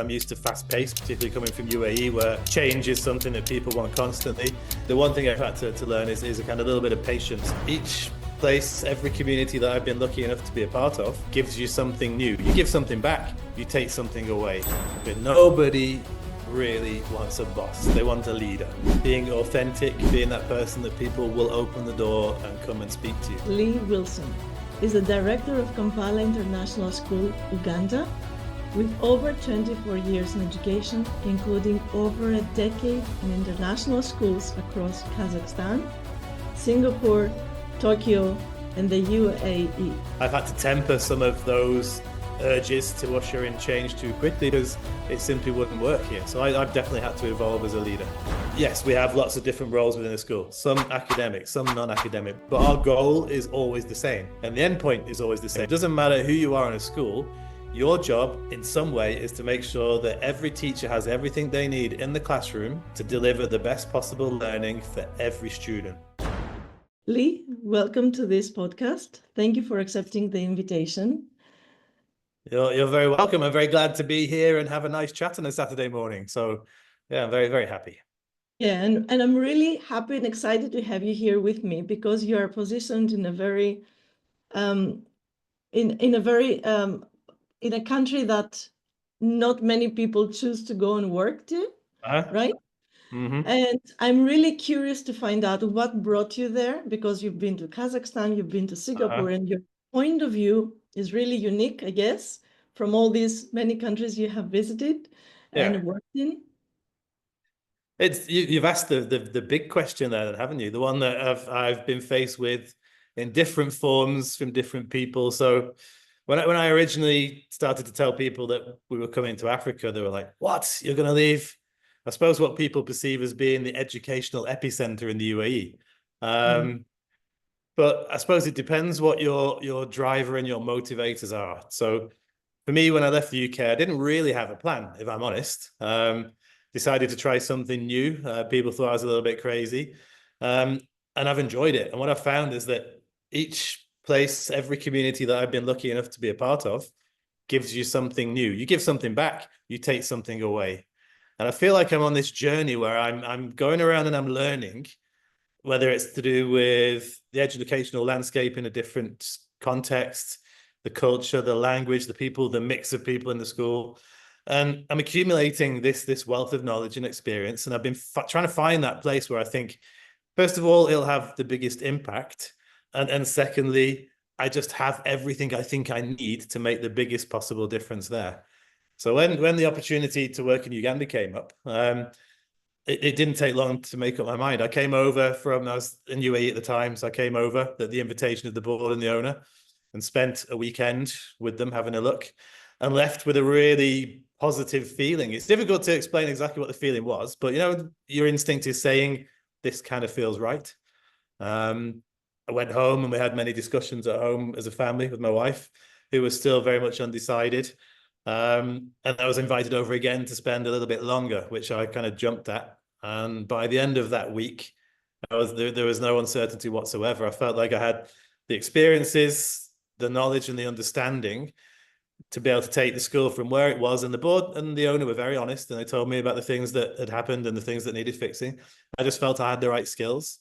I'm used to fast pace, particularly coming from UAE, where change is something that people want constantly. The one thing I've had to learn is a kind of little bit of patience. Each place, every community that I've been lucky enough to be a part of gives you something new. You give something back, you take something away. But nobody really wants a boss. They want a leader. Being authentic, being that person that people will open the door and come and speak to you. Lee Wilson is the director of Kampala International School Uganda, with over 24 years in education, including over a decade in international schools across Kazakhstan, Singapore, Tokyo, and the UAE. I've had to temper some of those urges to usher in change too quickly because it simply wouldn't work here. So I've definitely had to evolve as a leader. Yes, we have lots of different roles within the school, some academic, some non-academic, but our goal is always the same. And the end point is always the same. It doesn't matter who you are in a school, your job in some way is to make sure that every teacher has everything they need in the classroom to deliver the best possible learning for every student. Lee, welcome to this podcast. Thank you for accepting the invitation. You're very welcome. I'm very glad to be here and have a nice chat on a Saturday morning. So yeah, I'm very, very happy. Yeah, and I'm really happy and excited to have you here with me because you are positioned in a very in a country that not many people choose to go and work to, right? Mm-hmm. And I'm really curious to find out what brought you there, because you've been to Kazakhstan, you've been to Singapore, and your point of view is really unique, I guess, from all these many countries you have visited and worked in. You've asked the big question there, haven't you? The one that I've been faced with in different forms from different people. So when I originally started to tell people that we were coming to Africa, they were like, "What? You're going to leave?" I suppose what people perceive as being the educational epicenter in the UAE. But I suppose it depends what your driver and your motivators are. So for me, when I left the UK, I didn't really have a plan, if I'm honest. Decided to try something new. People thought I was a little bit crazy. And I've enjoyed it. And what I've found is that each place, every community that I've been lucky enough to be a part of gives you something new. You give something back, you take something away. And I feel like I'm on this journey where I'm going around and I'm learning, whether it's to do with the educational landscape in a different context, the culture, the language, the people, the mix of people in the school. And I'm accumulating this wealth of knowledge and experience. And I've been trying to find that place where I think, first of all, it'll have the biggest impact. And secondly, I just have everything I think I need to make the biggest possible difference there. So when the opportunity to work in Uganda came up, it didn't take long to make up my mind. I was in UAE at the time, so I came over at the invitation of the board and the owner and spent a weekend with them having a look and left with a really positive feeling. It's difficult to explain exactly what the feeling was, but your instinct is saying this kind of feels right. I went home and we had many discussions at home as a family with my wife, who was still very much undecided. And I was invited over again to spend a little bit longer, which I kind of jumped at. And by the end of that week, there was no uncertainty whatsoever. I felt like I had the experiences, the knowledge and the understanding to be able to take the school from where it was. And the board and the owner were very honest, and they told me about the things that had happened and the things that needed fixing. I just felt I had the right skills.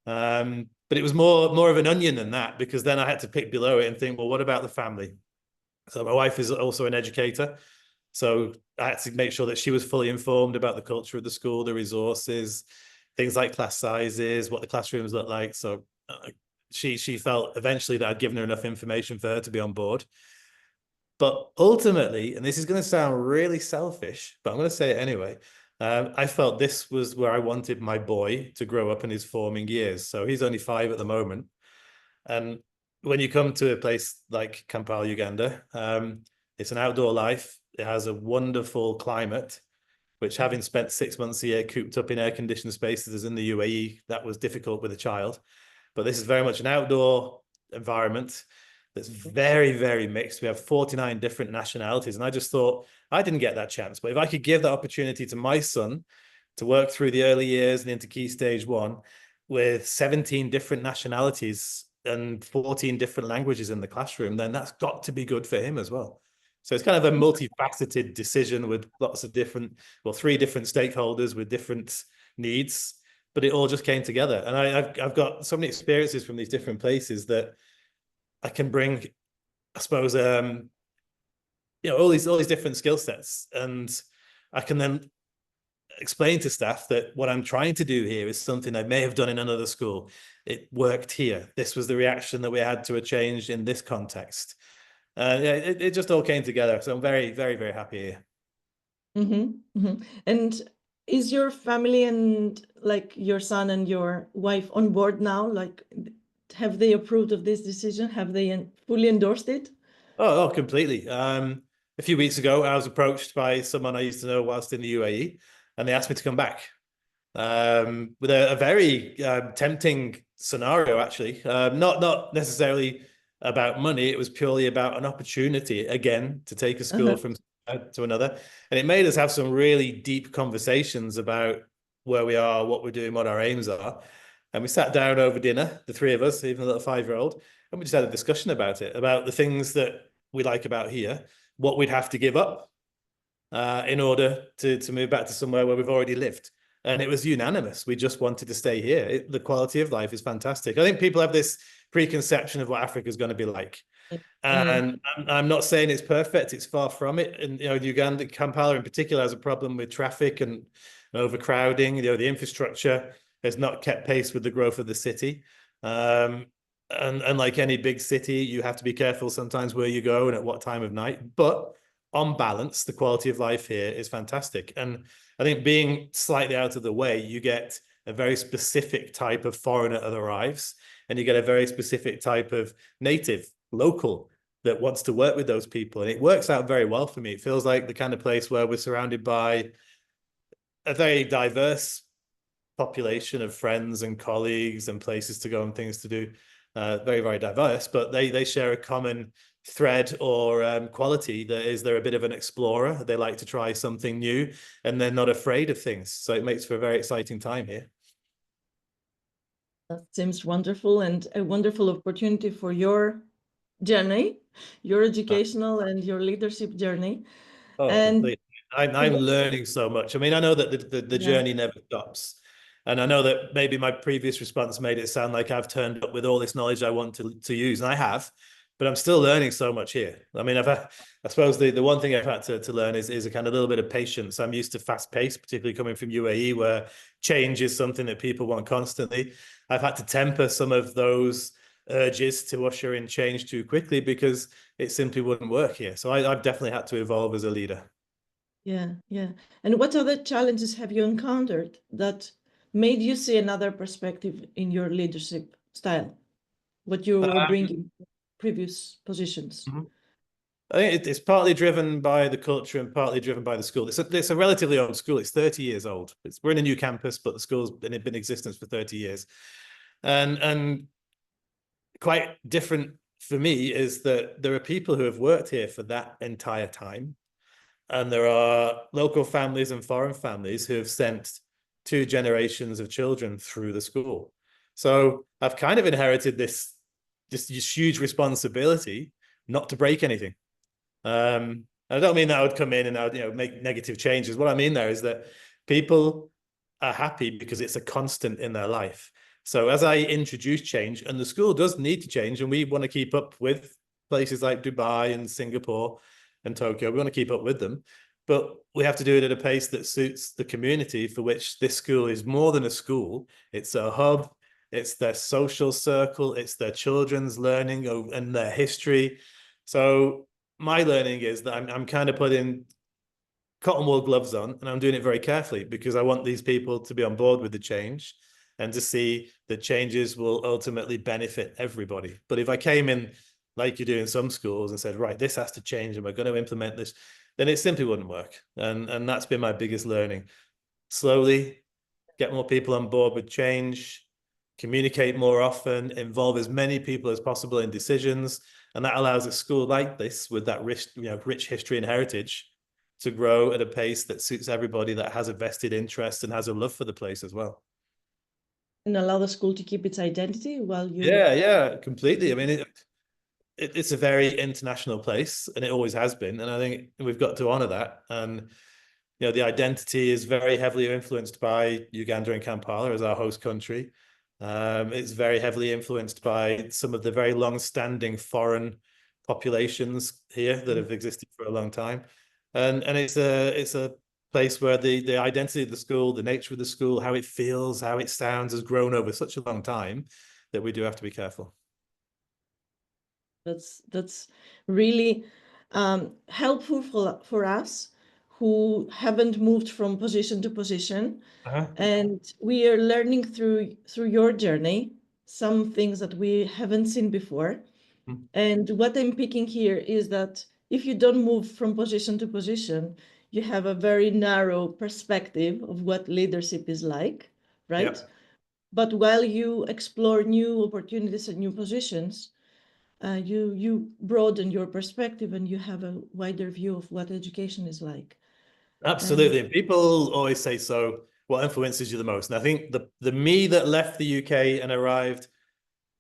But it was more of an onion than that, because then I had to pick below it and think, well, what about the family? So my wife is also an educator. So I had to make sure that she was fully informed about the culture of the school, the resources, things like class sizes, what the classrooms look like. So she felt eventually that I'd given her enough information for her to be on board. But ultimately, and this is going to sound really selfish, but I'm going to say it anyway, I felt this was where I wanted my boy to grow up in his forming years. So he's only 5 at the moment. And when you come to a place like Kampala, Uganda, it's an outdoor life. It has a wonderful climate, which, having spent 6 months a year cooped up in air-conditioned spaces as in the UAE, that was difficult with a child. But this is very much an outdoor environment that's very, very mixed. We have 49 different nationalities. And I just thought, I didn't get that chance. But if I could give that opportunity to my son to work through the early years and into Key Stage 1 with 17 different nationalities and 14 different languages in the classroom, then that's got to be good for him as well. So it's kind of a multifaceted decision with lots of different, well, 3 different stakeholders with different needs, but it all just came together. And I've got so many experiences from these different places that I can bring, I suppose, all these different skill sets, and I can then explain to staff that what I'm trying to do here is something I may have done in another school. It worked here. This was the reaction that we had to a change in this context. Yeah, it just all came together. So I'm very, very, very happy here. And is your family and like your son and your wife on board now? Like, have they approved of this decision? Have they fully endorsed it? Oh, completely. A few weeks ago, I was approached by someone I used to know whilst in the UAE, and they asked me to come back with a very tempting scenario, actually. Not necessarily about money. It was purely about an opportunity, again, to take a school from to another. And it made us have some really deep conversations about where we are, what we're doing, what our aims are. And we sat down over dinner, the 3 of us, even a little 5-year-old, and we just had a discussion about it, about the things that we like about here, what we'd have to give up in order to move back to somewhere where we've already lived. And it was unanimous. We just wanted to stay here. The quality of life is fantastic. I think people have this preconception of what Africa is going to be like. And I'm not saying it's perfect. It's far from it. And, Uganda, Kampala in particular, has a problem with traffic and overcrowding. The infrastructure has not kept pace with the growth of the city. And like any big city, you have to be careful sometimes where you go and at what time of night. But on balance, the quality of life here is fantastic. And I think being slightly out of the way, you get a very specific type of foreigner that arrives, and you get a very specific type of native, local, that wants to work with those people. And it works out very well for me. It feels like the kind of place where we're surrounded by a very diverse population of friends and colleagues and places to go and things to do. Very, very diverse, but they share a common thread or quality that is they're a bit of an explorer. They like to try something new, and they're not afraid of things. So it makes for a very exciting time here. That seems wonderful, and a wonderful opportunity for your journey, your educational and your leadership journey. Oh, and completely. I'm learning so much. I mean, I know that the journey never stops. And I know that maybe my previous response made it sound like I've turned up with all this knowledge I want to use, and I have, but I'm still learning so much here. I mean, I suppose the one thing I've had to learn is a kind of little bit of patience. I'm used to fast pace, particularly coming from UAE, where change is something that people want constantly. I've had to temper some of those urges to usher in change too quickly because it simply wouldn't work here. So I've definitely had to evolve as a leader. Yeah. And what other challenges have you encountered that made you see another perspective in your leadership style, what you were bringing previous positions? I think it's partly driven by the culture and partly driven by the school. It's a relatively old school. It's 30 years old. We're in a new campus, but the school's been in existence for 30 years. And quite different for me is that there are people who have worked here for that entire time. And there are local families and foreign families who have sent 2 generations of children through the school. So I've kind of inherited this huge responsibility not to break anything. I don't mean that I would come in and I would, make negative changes. What I mean there is that people are happy because it's a constant in their life. So as I introduce change, and the school does need to change, and we want to keep up with places like Dubai and Singapore and Tokyo, we want to keep up with them, but we have to do it at a pace that suits the community for which this school is more than a school. It's a hub, it's their social circle, it's their children's learning and their history. So my learning is that I'm kind of putting cotton wool gloves on, and I'm doing it very carefully because I want these people to be on board with the change and to see that changes will ultimately benefit everybody. But if I came in like you do in some schools and said, right, this has to change and we're going to implement this, then it simply wouldn't work. And that's been my biggest learning. Slowly get more people on board with change, communicate more often, involve as many people as possible in decisions. And that allows a school like this with that rich history and heritage to grow at a pace that suits everybody that has a vested interest and has a love for the place as well. And allow the school to keep its identity while you... Yeah, completely. I mean, it's a very international place, and it always has been. And I think we've got to honor that. And the identity is very heavily influenced by Uganda and Kampala as our host country. It's very heavily influenced by some of the very long-standing foreign populations here that have existed for a long time, and it's a place where the identity of the school, the nature of the school, how it feels, how it sounds, has grown over such a long time that we do have to be careful. That's really helpful for us who haven't moved from position to position. And we are learning through your journey some things that we haven't seen before. And what I'm picking here is that if you don't move from position to position, you have a very narrow perspective of what leadership is like, right? Yeah. But while you explore new opportunities and new positions, you broaden your perspective and you have a wider view of what education is like. Absolutely. And people always say, so what influences you the most? And I think the me that left the UK and arrived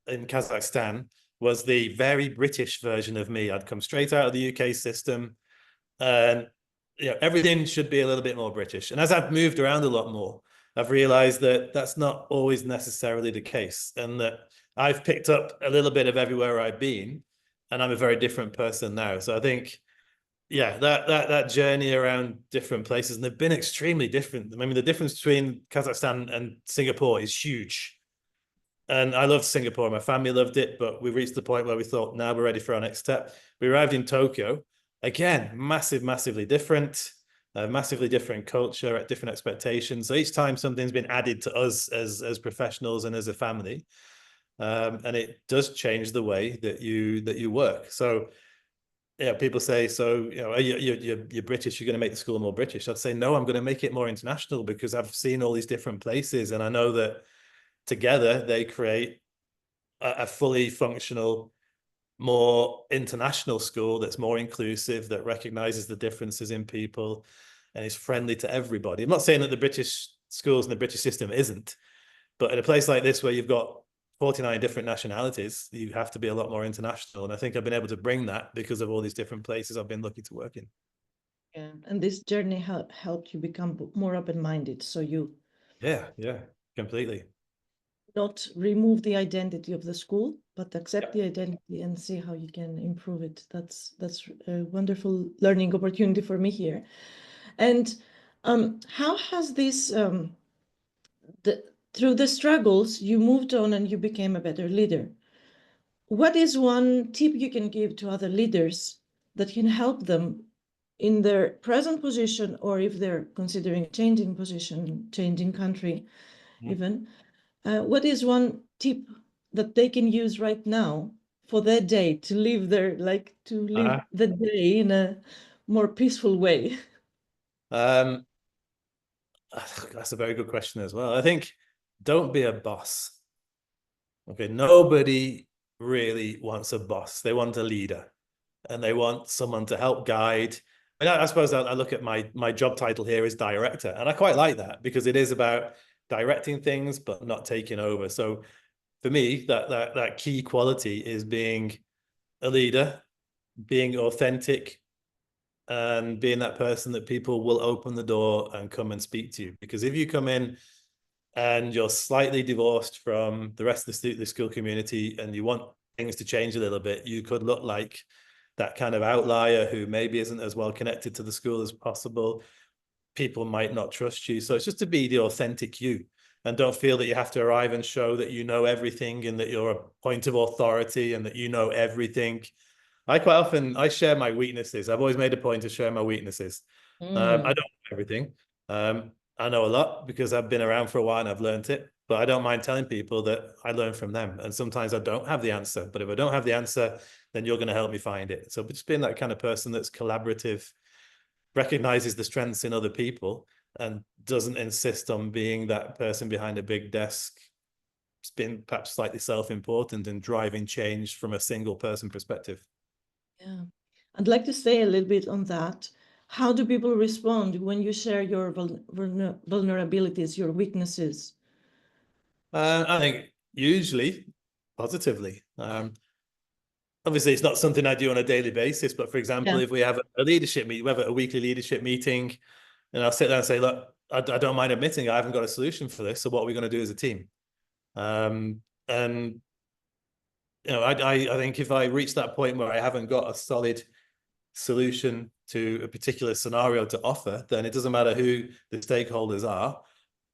in Kazakhstan was the very British version of me. I'd come straight out of the UK system, and everything should be a little bit more British. And as I've moved around a lot more, I've realized that that's not always necessarily the case, and that I've picked up a little bit of everywhere I've been, and I'm a very different person now. So I think, yeah, that journey around different places, and they've been extremely different. I mean, the difference between Kazakhstan and Singapore is huge. And I loved Singapore. My family loved it, but we reached the point where we thought, now we're ready for our next step. We arrived in Tokyo. Again, massively different, massively different culture, different expectations. So each time something's been added to us as professionals and as a family, and it does change the way that you work. So yeah, people say, so you're British, you're going to make the school more British. I'd say, no, I'm going to make it more international, because I've seen all these different places, and I know that together they create a fully functional, more international school that's more inclusive, that recognizes the differences in people and is friendly to everybody. I'm not saying that the British schools and the British system isn't, but in a place like this where you've got 49 different nationalities, you have to be a lot more international. And I think I've been able to bring that because of all these different places I've been lucky to work in. Yeah, and this journey helped you become more open-minded. So you Yeah, completely. not remove the identity of the school, but accept the identity and see how you can improve it. That's a wonderful learning opportunity for me here. And how has this through the struggles you moved on and you became a better leader? What is one tip you can give to other leaders that can help them in their present position, or if they're considering changing position, changing country, even? What is one tip that they can use right now for their day to live the day in a more peaceful way? That's a very good question as well. I think, don't be a boss. Okay, nobody really wants a boss. They want a leader, and they want someone to help guide. And I suppose I look at my job title here is director, and I quite like that, because it is about directing things but not taking over. So for me, that key quality is being a leader, being authentic, and being that person that people will open the door and come and speak to you. Because if you come in and you're slightly divorced from the rest of the school community and you want things to change a little bit, you could look like that kind of outlier who maybe isn't as well connected to the school as possible. People might not trust you. So it's just to be the authentic you, and don't feel that you have to arrive and show that you know everything and that you're a point of authority and that you know everything. I share my weaknesses. I've always made a point to share my weaknesses. I don't know everything. I know a lot because I've been around for a while and I've learned it, but I don't mind telling people that I learn from them. And sometimes I don't have the answer, but if I don't have the answer, then you're going to help me find it. So just being that kind of person that's collaborative, recognizes the strengths in other people, and doesn't insist on being that person behind a big desk, being perhaps slightly self-important and driving change from a single person perspective. Yeah, I'd like to say a little bit on that. How do people respond when you share your vulnerabilities, your weaknesses? I think usually positively. A obviously it's not something I do on a daily basis, but for example, Yeah. if we have a leadership meet, we have a weekly leadership meeting, and I'll sit there and say, look, I don't mind admitting I haven't got a solution for this. So what are we going to do as a team? And I think if I reach that point where I haven't got a solid solution to a particular scenario to offer, then it doesn't matter who the stakeholders are.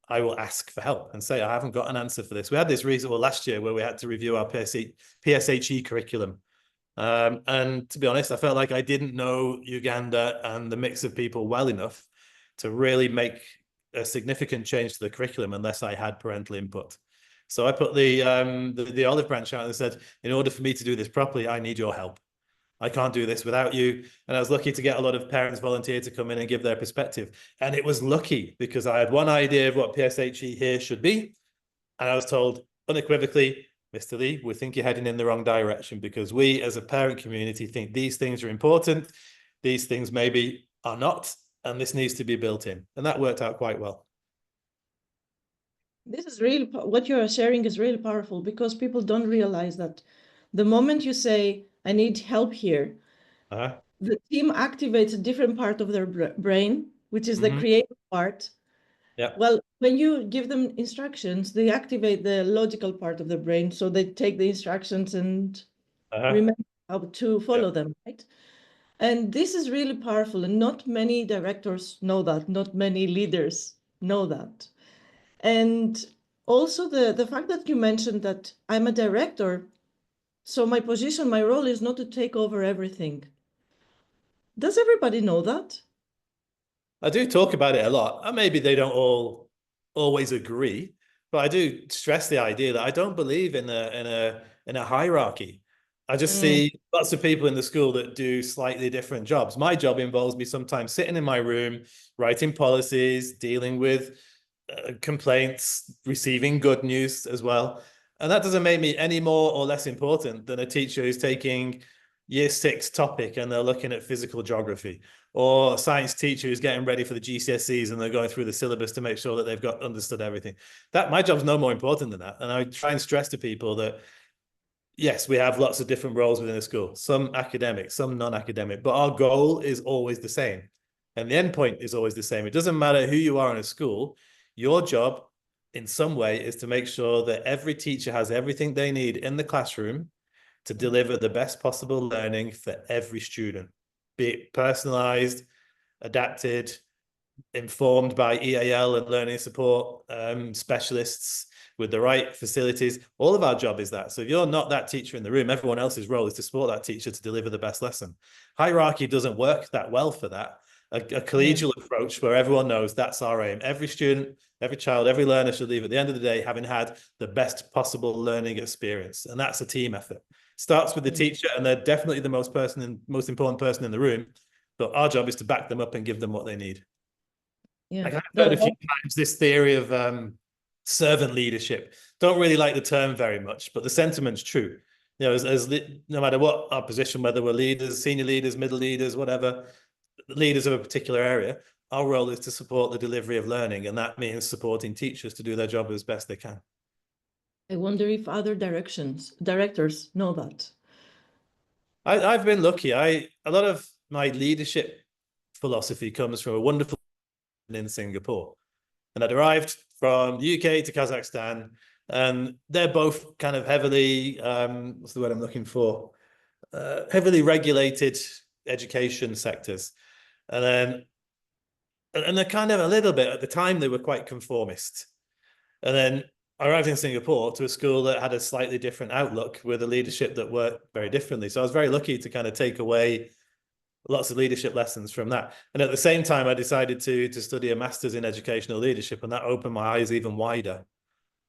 I will ask for help and say, I haven't got an answer for this. We had this last year where we had to review our PSHE curriculum. And to be honest, I felt like I didn't know Uganda and the mix of people well enough to really make a significant change to the curriculum unless I had parental input. So I put the olive branch out and said, in order for me to do this properly, I need your help. I can't do this without you. And I was lucky to get a lot of parents volunteer to come in and give their perspective. And it was lucky because I had one idea of what PSHE here should be. And I was told unequivocally, Mr. Lee, we think you're heading in the wrong direction because we as a parent community think these things are important. These things maybe are not, and this needs to be built in. And that worked out quite well. This is really, what you're sharing is really powerful because people don't realize that the moment you say, I need help here, the team activates a different part of their brain, which is the creative part. Yeah. Well, when you give them instructions, they activate the logical part of the brain. So they take the instructions and remember how to follow them, right? And this is really powerful. And not many directors know that. Not many leaders know that. And also the fact that you mentioned that I'm a director, so my position, my role is not to take over everything. Does everybody know that? I do talk about it a lot, and maybe they don't all always agree, but I do stress the idea that I don't believe in a hierarchy. I just see lots of people in the school that do slightly different jobs. My job involves me sometimes sitting in my room, writing policies, dealing with complaints, receiving good news as well. And that doesn't make me any more or less important than a teacher who's taking year 6 topic and they're looking at physical geography, or a science teacher who's getting ready for the GCSEs and they're going through the syllabus to make sure that they've got understood everything. That my job's no more important than that. And I try and stress to people that yes, we have lots of different roles within a school, some academic, some non-academic, but our goal is always the same. And the end point is always the same. It doesn't matter who you are in a school. Your job in some way is to make sure that every teacher has everything they need in the classroom to deliver the best possible learning for every student, be it personalized, adapted, informed by EAL and learning support specialists with the right facilities. All of our job is that. So if you're not that teacher in the room, everyone else's role is to support that teacher to deliver the best lesson. Hierarchy doesn't work that well for that. A collegial approach where everyone knows that's our aim. Every student, every child, every learner should leave at the end of the day having had the best possible learning experience. And that's a team effort. Starts with the teacher, and they're definitely the most important person in the room. But our job is to back them up and give them what they need. Yeah. Like I've heard a few times this theory of servant leadership. Don't really like the term very much, but the sentiment's true. You know, no matter what our position, whether we're leaders, senior leaders, middle leaders, whatever, leaders of a particular area, our role is to support the delivery of learning, and that means supporting teachers to do their job as best they can. I wonder if other directors know that. I've been lucky. A lot of my leadership philosophy comes from a wonderful in Singapore. And I'd arrived from the UK to Kazakhstan, and they're both kind of heavily, what's the word I'm looking for? Heavily regulated education sectors. And they're kind of a little bit, at the time, they were quite conformist. And then I arrived in Singapore to a school that had a slightly different outlook with a leadership that worked very differently. So I was very lucky to kind of take away lots of leadership lessons from that. And at the same time, I decided to study a master's in educational leadership, and that opened my eyes even wider.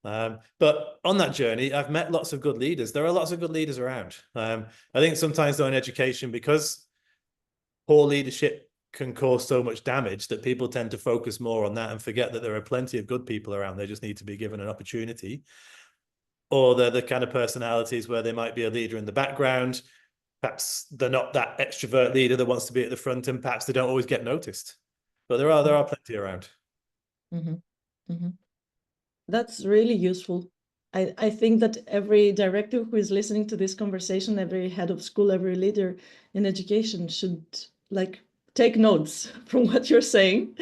But on that journey, I've met lots of good leaders. There are lots of good leaders around. I think sometimes though in education, because poor leadership can cause so much damage, that people tend to focus more on that and forget that there are plenty of good people around. They just need to be given an opportunity. Or they're the kind of personalities where they might be a leader in the background. Perhaps they're not that extrovert leader that wants to be at the front, and perhaps they don't always get noticed. But there are plenty around. That's really useful. I think that every director who is listening to this conversation, every head of school, every leader in education should like take notes from what you're saying.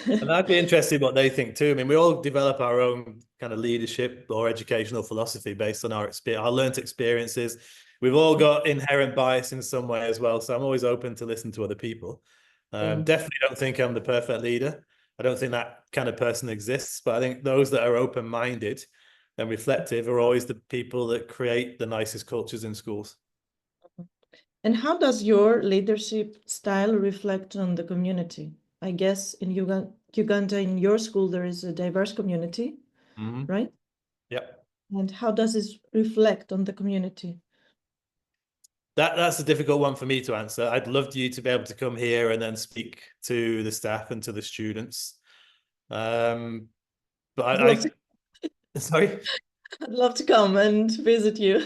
And I'd be interested what they think too. I mean, we all develop our own kind of leadership or educational philosophy based on our experience, our learned experiences. We've all got inherent bias in some way as well. So I'm always open to listen to other people. Definitely don't think I'm the perfect leader. I don't think that kind of person exists, but I think those that are open-minded and reflective are always the people that create the nicest cultures in schools. And how does your leadership style reflect on the community? I guess in Uganda, in your school, there is a diverse community, right? Yep. And how does it reflect on the community? That's a difficult one for me to answer. I'd love you to be able to come here and then speak to the staff and to the students. But sorry. I'd love to come and visit you.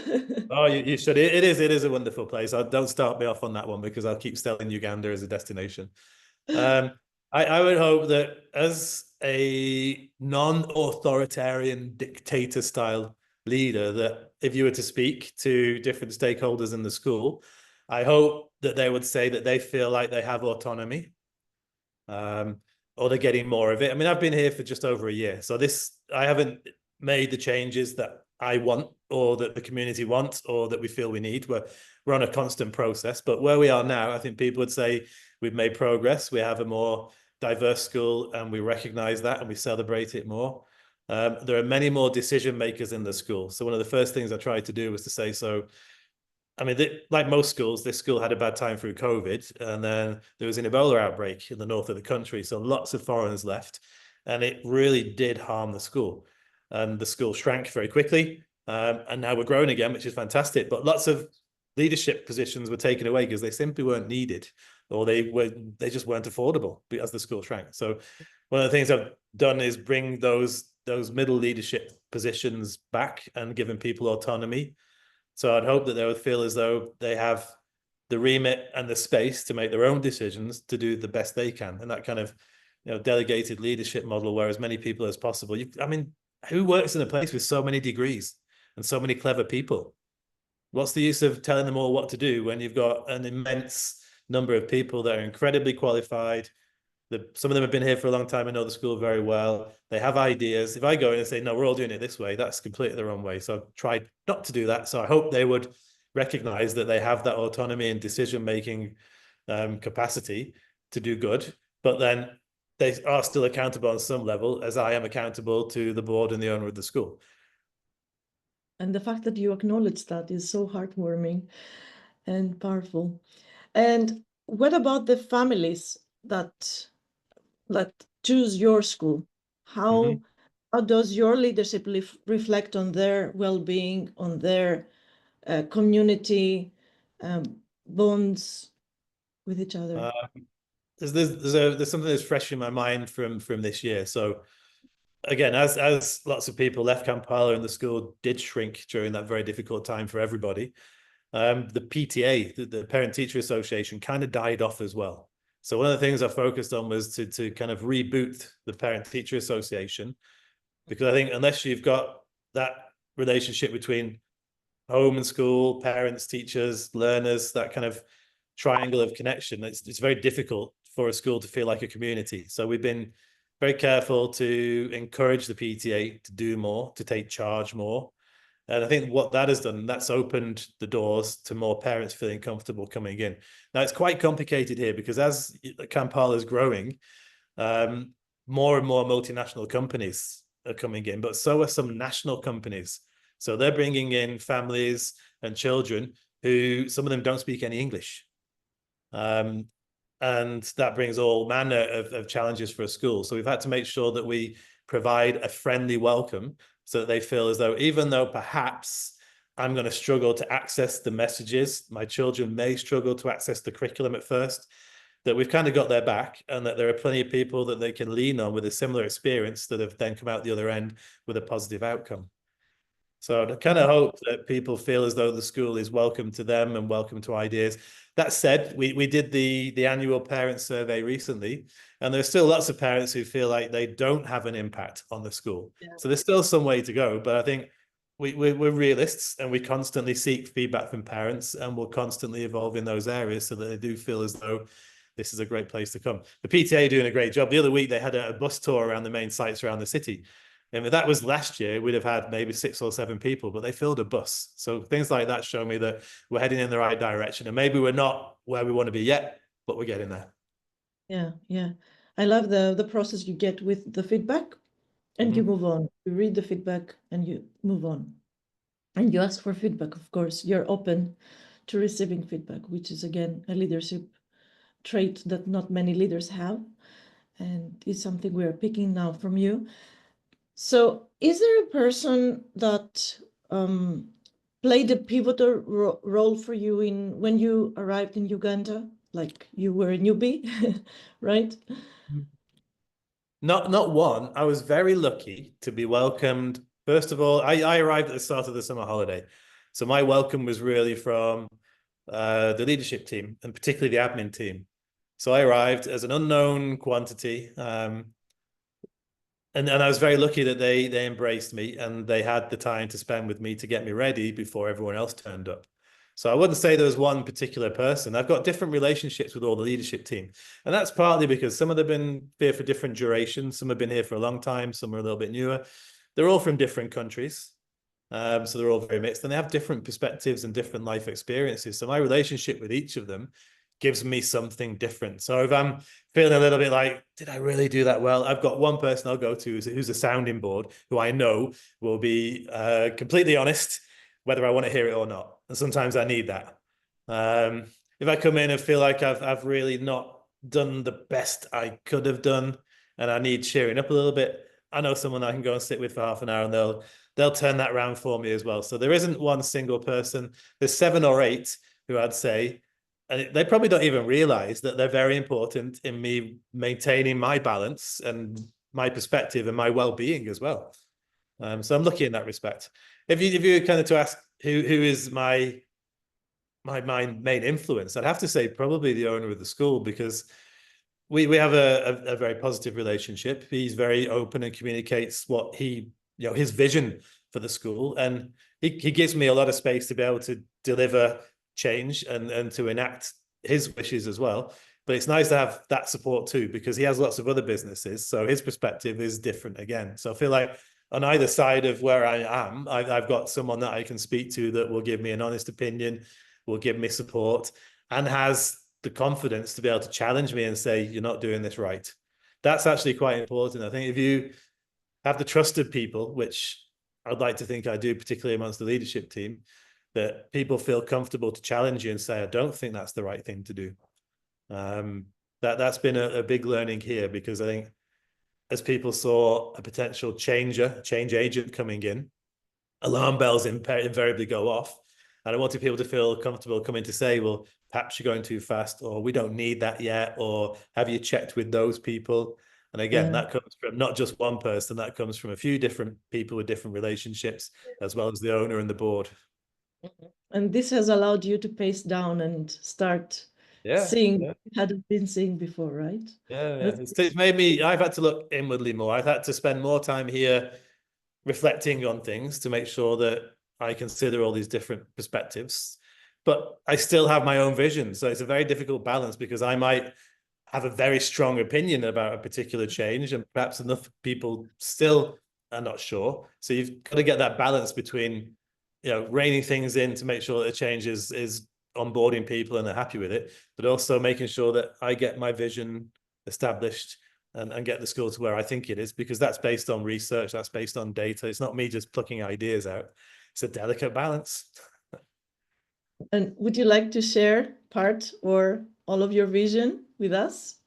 Oh, you should. It is a wonderful place. Don't start me off on that one because I'll keep selling Uganda as a destination. I would hope that as a non-authoritarian dictator style leader, that if you were to speak to different stakeholders in the school, I hope that they would say that they feel like they have autonomy, or they're getting more of it. I mean, I've been here for just over a year, so I haven't made the changes that I want or that the community wants or that we feel we need. We're on a constant process, but where we are now, I think people would say we've made progress. We have a more diverse school and we recognize that and we celebrate it more. There are many more decision makers in the school. So one of the first things I tried to do was to say, so, I mean, like most schools, this school had a bad time through COVID, and then there was an Ebola outbreak in the north of the country. So lots of foreigners left, and it really did harm the school. And the school shrank very quickly. And now we're growing again, which is fantastic. But lots of leadership positions were taken away because they simply weren't needed, or they just weren't affordable as the school shrank. So one of the things I've done is bring those middle leadership positions back and giving people autonomy. So I'd hope that they would feel as though they have the remit and the space to make their own decisions to do the best they can. And that kind of, delegated leadership model where as many people as possible. I mean, who works in a place with so many degrees and so many clever people? What's the use of telling them all what to do when you've got an immense number of people that are incredibly qualified? Some of them have been here for a long time and know the school very well. They have ideas. If I go in and say, no, we're all doing it this way, that's completely the wrong way. So I've tried not to do that. So I hope they would recognize that they have that autonomy and decision-making capacity to do good. But then they are still accountable on some level, as I am accountable to the board and the owner of the school. And the fact that you acknowledge that is so heartwarming and powerful. And what about the families that choose your school? How does your leadership reflect on their well-being, on their community bonds with each other? There's something that's fresh in my mind from this year. So again, as lots of people left Kampala and the school did shrink during that very difficult time for everybody, the PTA, the Parent Teacher Association, kind of died off as well. So one of the things I focused on was to kind of reboot the Parent Teacher Association, because I think unless you've got that relationship between home and school, parents, teachers, learners, that kind of triangle of connection, it's very difficult for a school to feel like a community. So we've been very careful to encourage the PTA to do more, to take charge more. And I think what that has done, that's opened the doors to more parents feeling comfortable coming in. Now, it's quite complicated here because as Kampala is growing, more and more multinational companies are coming in, but so are some national companies. So they're bringing in families and children who, some of them don't speak any English. And that brings all manner of challenges for a school. So we've had to make sure that we provide a friendly welcome so that they feel as though, even though perhaps I'm going to struggle to access the messages, my children may struggle to access the curriculum at first, that we've kind of got their back and that there are plenty of people that they can lean on with a similar experience that have then come out the other end with a positive outcome. So I kind of hope that people feel as though the school is welcome to them and welcome to ideas. That said, we did the annual parent survey recently, and there's still lots of parents who feel like they don't have an impact on the school. Yeah. So there's still some way to go, but I think we're realists, and we constantly seek feedback from parents, and we'll constantly evolve in those areas so that they do feel as though this is a great place to come. The PTA are doing a great job. The other week they had a bus tour around the main sites around the city. And if that was last year, we'd have had maybe 6 or 7 people, but they filled a bus. So things like that show me that we're heading in the right direction. And maybe we're not where we want to be yet, but we're getting there. Yeah, yeah. I love the process you get with the feedback and you move on. You read the feedback and you move on. And you ask for feedback, of course. You're open to receiving feedback, which is, again, a leadership trait that not many leaders have. And it's something we are picking now from you. So is there a person that played a pivotal role for you when you arrived in Uganda? Like you were a newbie, right? Not one. I was very lucky to be welcomed. First of all, I arrived at the start of the summer holiday. So my welcome was really from the leadership team, and particularly the admin team. So I arrived as an unknown quantity. And I was very lucky that they embraced me, and they had the time to spend with me to get me ready before everyone else turned up. So I wouldn't say there was one particular person. I've got different relationships with all the leadership team. And that's partly because some of them have been here for different durations. Some have been here for a long time. Some are a little bit newer. They're all from different countries. So they're all very mixed, and they have different perspectives and different life experiences. So my relationship with each of them gives me something different. So if I'm feeling a little bit like, did I really do that well? I've got one person I'll go to who's a sounding board, who I know will be completely honest, whether I want to hear it or not. And sometimes I need that. If I come in and feel like I've really not done the best I could have done, and I need cheering up a little bit, I know someone I can go and sit with for half an hour, and they'll turn that around for me as well. So there isn't one single person. There's 7 or 8 who I'd say, and they probably don't even realize that they're very important in me maintaining my balance and my perspective and my well-being as well. So I'm lucky in that respect. If you kind of to ask who is my main influence, I'd have to say probably the owner of the school, because we have a very positive relationship. He's very open and communicates what his vision for the school, and he gives me a lot of space to be able to deliver change and to enact his wishes as well. But it's nice to have that support too, because he has lots of other businesses, so his perspective is different again. So I feel like on either side of where I am, I've got someone that I can speak to that will give me an honest opinion, will give me support, and has the confidence to be able to challenge me and say, you're not doing this right. That's actually quite important. I think if you have the trust of people, which I'd like to think I do, particularly amongst the leadership team, that people feel comfortable to challenge you and say, I don't think that's the right thing to do. That's been a big learning here, because I think as people saw a potential change agent coming in, alarm bells invariably go off. And I wanted people to feel comfortable coming to say, well, perhaps you're going too fast, or we don't need that yet, or have you checked with those people? And again, that comes from not just one person, that comes from a few different people with different relationships, as well as the owner and the board. And this has allowed you to pace down and start seeing what you hadn't been seeing before, right? Yeah. It's made me, I've had to look inwardly more. I've had to spend more time here reflecting on things to make sure that I consider all these different perspectives, but I still have my own vision. So it's a very difficult balance, because I might have a very strong opinion about a particular change, and perhaps enough people still are not sure. So you've got to get that balance between, reining things in to make sure that the change is onboarding people and they're happy with it, but also making sure that I get my vision established and get the school to where I think it is, because that's based on research, that's based on data. It's not me just plucking ideas out. It's a delicate balance. And would you like to share part or all of your vision with us?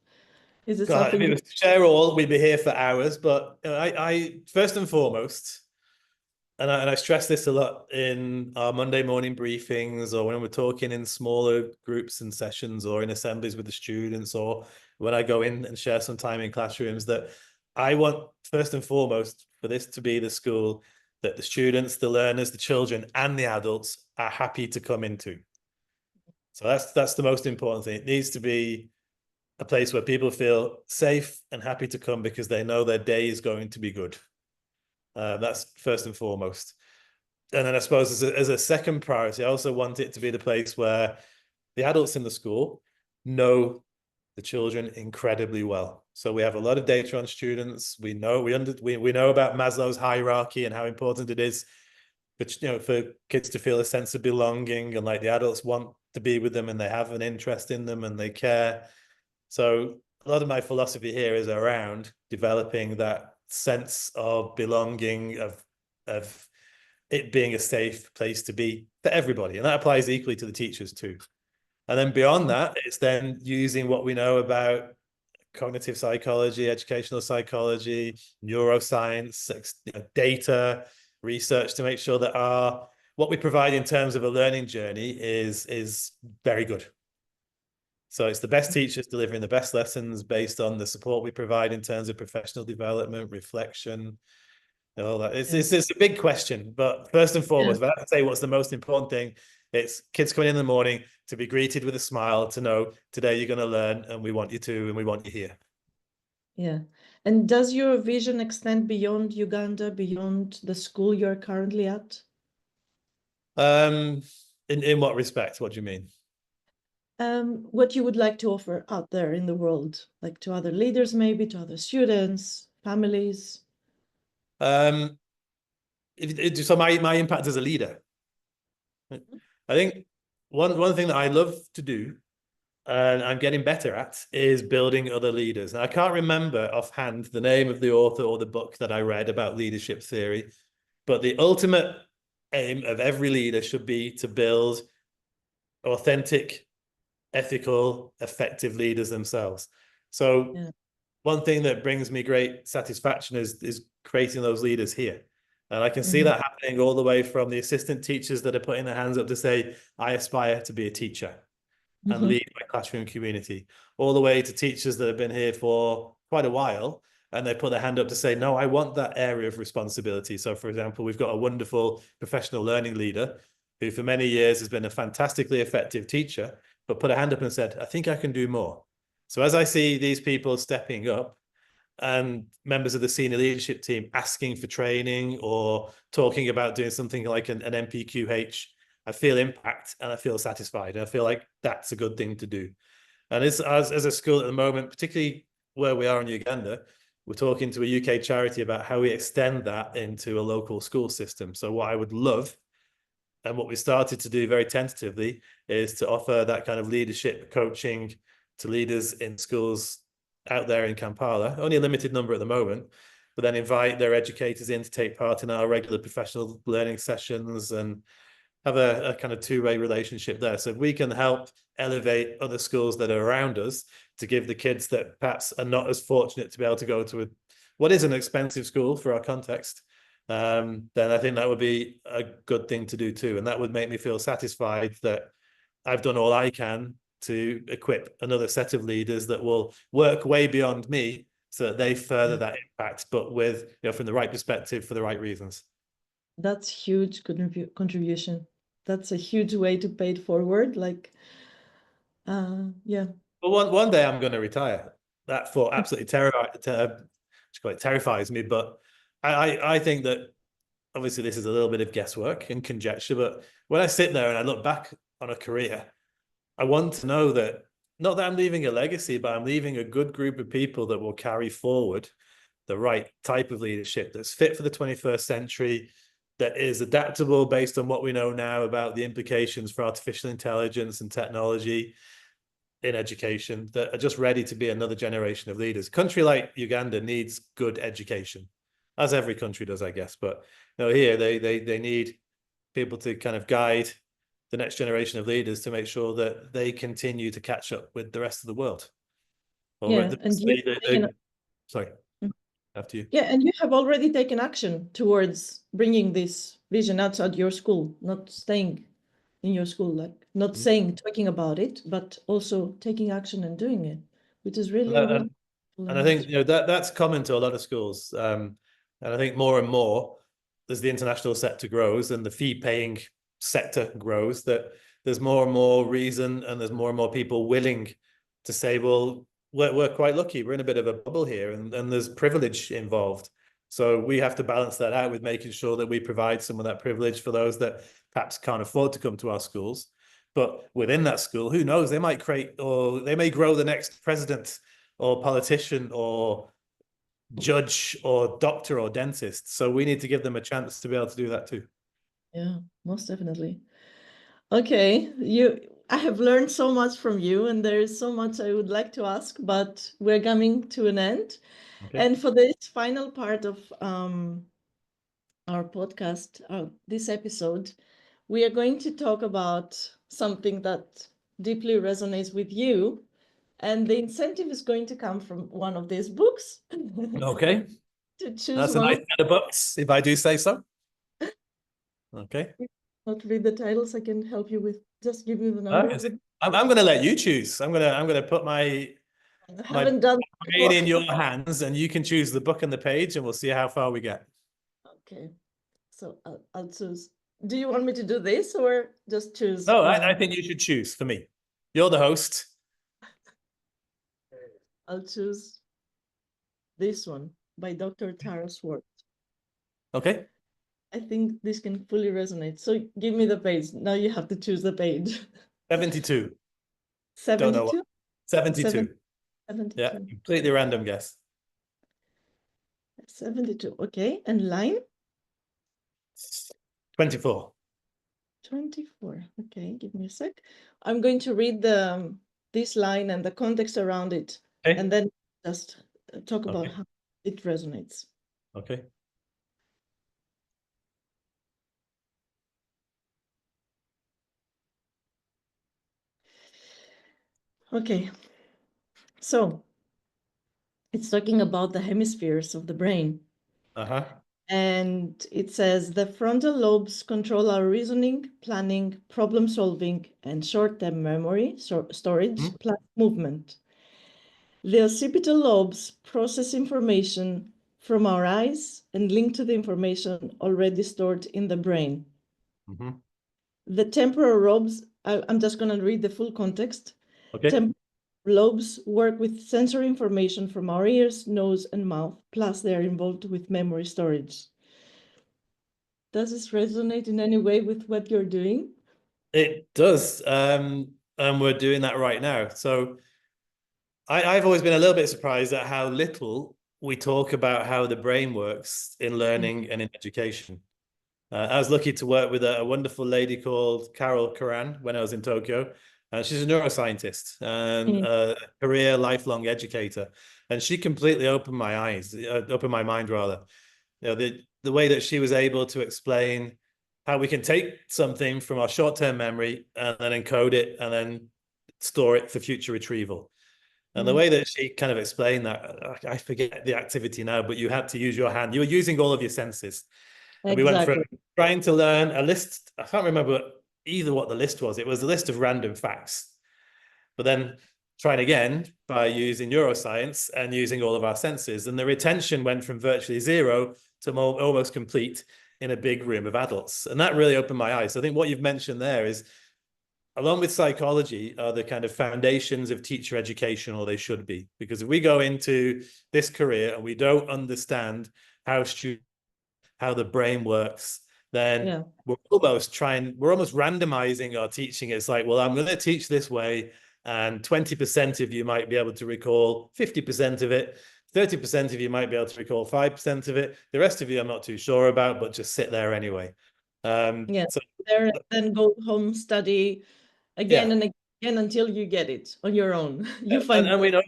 Is it something? If we share all, we'd be here for hours. But I first and foremost, and I stress this a lot in our Monday morning briefings, or when we're talking in smaller groups and sessions, or in assemblies with the students, or when I go in and share some time in classrooms, that I want first and foremost for this to be the school that the students, the learners, the children, and the adults are happy to come into. So that's the most important thing. It needs to be a place where people feel safe and happy to come, because they know their day is going to be good. That's first and foremost. And then I suppose as a second priority, I also want it to be the place where the adults in the school know the children incredibly well. So we have a lot of data on students. We know we know about Maslow's hierarchy and how important it is, but for kids to feel a sense of belonging, and like the adults want to be with them and they have an interest in them and they care. So a lot of my philosophy here is around developing that sense of belonging, of it being a safe place to be for everybody. And that applies equally to the teachers too. And then beyond that, it's then using what we know about cognitive psychology, educational psychology, neuroscience, data, research to make sure that what we provide in terms of a learning journey is very good. So it's the best teachers delivering the best lessons based on the support we provide in terms of professional development, reflection, all that. It's a big question, but first and foremost, if I have to say what's the most important thing, it's kids coming in the morning to be greeted with a smile, to know today you're going to learn and we want you to, and we want you here. Yeah. And does your vision extend beyond Uganda, beyond the school you're currently at? In what respect? What do you mean? What you would like to offer out there in the world, like to other leaders, maybe to other students, families. So my impact as a leader. I think one thing that I love to do, and I'm getting better at, is building other leaders. And I can't remember offhand the name of the author or the book that I read about leadership theory, but the ultimate aim of every leader should be to build authentic, ethical, effective leaders themselves. So one thing that brings me great satisfaction is creating those leaders here. And I can see that happening all the way from the assistant teachers that are putting their hands up to say, I aspire to be a teacher and lead my classroom community, all the way to teachers that have been here for quite a while and they put their hand up to say, no, I want that area of responsibility. So for example, we've got a wonderful professional learning leader who for many years has been a fantastically effective teacher, but put a hand up and said, I think I can do more. So as I see these people stepping up and members of the senior leadership team asking for training or talking about doing something like an MPQH, I feel impact and I feel satisfied. And I feel like that's a good thing to do. And as a school at the moment, particularly where we are in Uganda, we're talking to a UK charity about how we extend that into a local school system. So what I would love, and what we started to do very tentatively, is to offer that kind of leadership coaching to leaders in schools out there in Kampala, only a limited number at the moment, but then invite their educators in to take part in our regular professional learning sessions and have a kind of two-way relationship there. So if we can help elevate other schools that are around us to give the kids that perhaps are not as fortunate to be able to go to what is an expensive school for our context, then I think that would be a good thing to do too. And that would make me feel satisfied that I've done all I can to equip another set of leaders that will work way beyond me so that they further that impact, but with, from the right perspective for the right reasons. That's huge contribution. That's a huge way to pay it forward. Like, yeah. But one day I'm going to retire. That thought absolutely terrifies me. But I think that obviously this is a little bit of guesswork and conjecture. But when I sit there and I look back on a career, I want to know that not that I'm leaving a legacy, but I'm leaving a good group of people that will carry forward the right type of leadership that's fit for the 21st century, that is adaptable based on what we know now about the implications for artificial intelligence and technology in education, that are just ready to be another generation of leaders. A country like Uganda needs good education, as every country does, I guess. But here they need people to kind of guide the next generation of leaders to make sure that they continue to catch up with the rest of the world. Sorry, after you. Yeah, and you have already taken action towards bringing this vision outside your school, not staying in your school, like not talking about it, but also taking action and doing it, which is really and I think that's common to a lot of schools. And I think more and more, as the international sector grows and the fee-paying sector grows, that there's more and more reason and there's more and more people willing to say, well, we're quite lucky. We're in a bit of a bubble here, and there's privilege involved. So we have to balance that out with making sure that we provide some of that privilege for those that perhaps can't afford to come to our schools. But within that school, who knows, they might create, or they may grow the next president or politician or judge or doctor or dentist. So we need to give them a chance to be able to do that too. Yeah, most definitely. Okay, I have learned so much from you, and there is so much I would like to ask, but we're coming to an end. Okay. And for this final part of our podcast, this episode, we are going to talk about something that deeply resonates with you. And the incentive is going to come from one of these books. Okay. To choose That's a one. nice set of books, if I do say so. Okay. Not read the titles, I can help you with, just give you the number of the. I'm going to let you choose. I'm going to put my I haven't done brain in your hands, and you can choose the book and the page, and we'll see how far we get. Okay, so I'll choose. Do you want me to do this or just choose? No, I think you should choose for me. You're the host. I'll choose this one by Dr. Tara Swart. Okay. I think this can fully resonate. So give me the page. Now you have to choose the page. 72. 72? Don't know what. 72. 72. Yeah, completely random guess. 72. Okay, and line? 24. 24. Okay, give me a sec. I'm going to read this line and the context around it, Okay. and then just talk about how it resonates. Okay. Okay. So it's talking about the hemispheres of the brain. Uh-huh. And it says the frontal lobes control our reasoning, planning, problem solving, and short-term memory, storage, plus movement. The occipital lobes process information from our eyes and link to the information already stored in the brain. The temporal lobes, I'm just going to read the full context. Okay. Temporal lobes work with sensory information from our ears, nose, and mouth, plus they're involved with memory storage. Does this resonate in any way with what you're doing? It does. And we're doing that right now. So I've always been a little bit surprised at how little we talk about how the brain works in learning and in education. I was lucky to work with a wonderful lady called Carol Karan when I was in Tokyo. She's a neuroscientist and a career lifelong educator. And she completely opened my eyes, opened my mind rather. You know, the way that she was able to explain how we can take something from our short-term memory and then encode it and then store it for future retrieval. And the way that she kind of explained that, I forget the activity now, but you had to use your hand. You were using all of your senses. And we went from trying to learn a list. I can't remember either what the list was. It was a list of random facts. But then trying again by using neuroscience and using all of our senses. And the retention went from virtually zero to almost complete in a big room of adults. And that really opened my eyes. So I think what you've mentioned there is, along with psychology, are the kind of foundations of teacher education, or they should be. Because if we go into this career and we don't understand how the brain works, then we're almost randomizing our teaching. It's like, well, I'm going to teach this way, and 20% of you might be able to recall 50% of it. 30% of you might be able to recall 5% of it. The rest of you, I'm not too sure about, but just sit there anyway. So there, then go home, study again and again until you get it on your own. And we know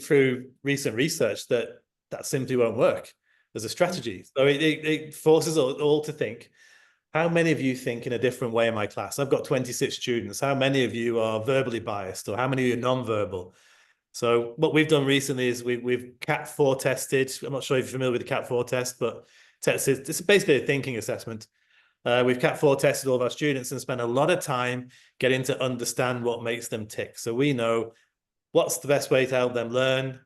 through recent research that simply won't work as a strategy. So it forces us all to think. How many of you think in a different way in my class? I've got 26 students. How many of you are verbally biased, or how many of you are non-verbal? So what we've done recently is we've CAT4 tested. I'm not sure if you're familiar with the CAT4 test, but it's basically a thinking assessment. We've CAT4 tested all of our students and spent a lot of time getting to understand what makes them tick. So we know what's the best way to help them learn,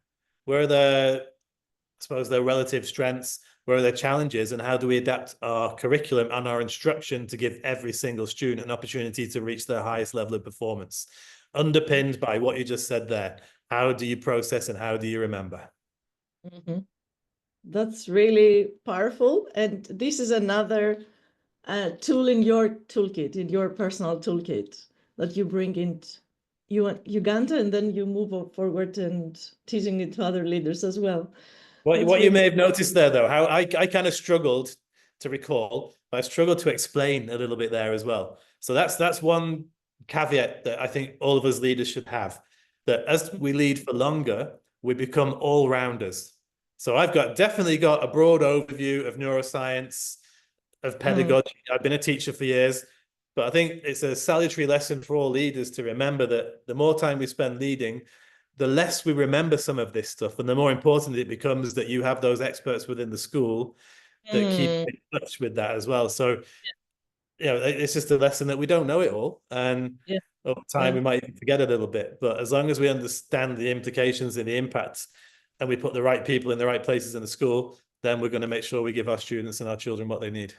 where are their relative strengths, where are their challenges, and how do we adapt our curriculum and our instruction to give every single student an opportunity to reach their highest level of performance, underpinned by what you just said there. How do you process and how do you remember? That's really powerful. And this is another tool in your toolkit, in your personal toolkit that you bring in Uganda, and then you move forward and teaching it to other leaders as well. What you may have noticed there, though, how I kind of struggled to recall, but I struggled to explain a little bit there as well. So that's one caveat that I think all of us leaders should have, that as we lead for longer, we become all-rounders. So I've definitely got a broad overview of neuroscience, of pedagogy. I've been a teacher for years, but I think it's a salutary lesson for all leaders to remember that the more time we spend leading, the less we remember some of this stuff, and the more important it becomes that you have those experts within the school that keep in touch with that as well. So, it's just a lesson that we don't know it all, and over time we might even forget a little bit. But as long as we understand the implications and the impacts, and we put the right people in the right places in the school, then we're going to make sure we give our students and our children what they need.